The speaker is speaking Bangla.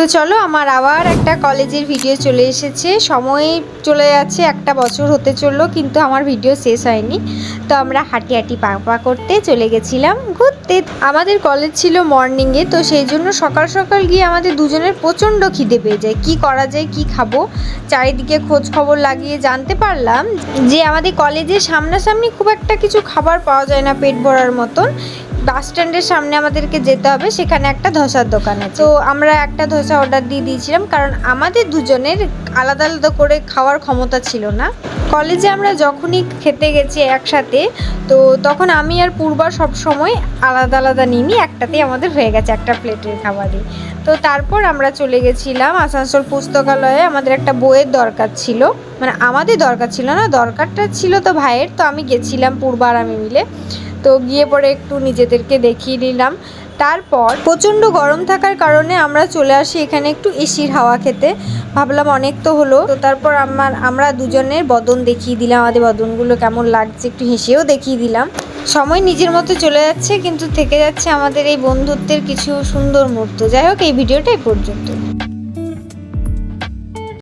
তো চলো আমার আবার একটা কলেজের ভিডিও চলে এসেছে। সময় চলে যাচ্ছে, একটা বছর হতে চললো, কিন্তু আমার ভিডিও শেষ হয়নি। তো আমরা হাঁটি হাঁটি পা করতে চলে গেছিলাম ঘুরতে। আমাদের কলেজ ছিল মর্নিংয়ে, তো সেই জন্য সকাল সকাল গিয়ে আমাদের দুজনের প্রচণ্ড খিদে পেয়ে যায়। কি করা যায়, কি খাবো, চারিদিকে খোঁজ খবর লাগিয়ে জানতে পারলাম যে আমাদের কলেজের সামনাসামনি খুব একটা কিছু খাবার পাওয়া যায় না পেট ভরার মতন। বাস স্ট্যান্ডের সামনে আমাদেরকে যেতে হবে, সেখানে একটা ধোসার দোকান আছে। তো আমরা একটা ধোসা অর্ডার দিয়ে দিয়েছিলাম, কারণ আমাদের দুজনের আলাদা আলাদা করে খাওয়ার ক্ষমতা ছিল না। কলেজে আমরা যখনই খেতে গেছি একসাথে, তো তখন আমি আর পূর্বা সব সময় আলাদা আলাদা নিইনি, একটাতেই আমাদের হয়ে গেছে একটা প্লেটের খাবারই। তো তারপর আমরা চলে গেছিলাম আসানসোল পুস্তকালয়ে। আমাদের একটা বইয়ের দরকার ছিল, মানে আমাদের দরকার ছিল না, দরকারটা ছিল তো ভাইয়ের। তো আমি গেছিলাম পূর্বা আর আমি মিলে। তো গিয়ে পরে একটু নিজেদেরকে দেখিয়ে নিলাম। তারপর প্রচণ্ড গরম থাকার কারণে আমরা চলে আসি এখানে একটু এসির হাওয়া খেতে। ভাবলাম অনেক তো হলো, তো তারপর আমরা দুজনের বদন দেখিয়ে দিলাম, আমাদের বদনগুলো কেমন লাগছে একটু হেসেও দেখিয়ে দিলাম। সময় নিজের মতো চলে যাচ্ছে, কিন্তু থেকে যাচ্ছে আমাদের এই বন্ধুত্বের কিছু সুন্দর মুহূর্ত। যাই হোক, এই ভিডিওটা এই পর্যন্ত।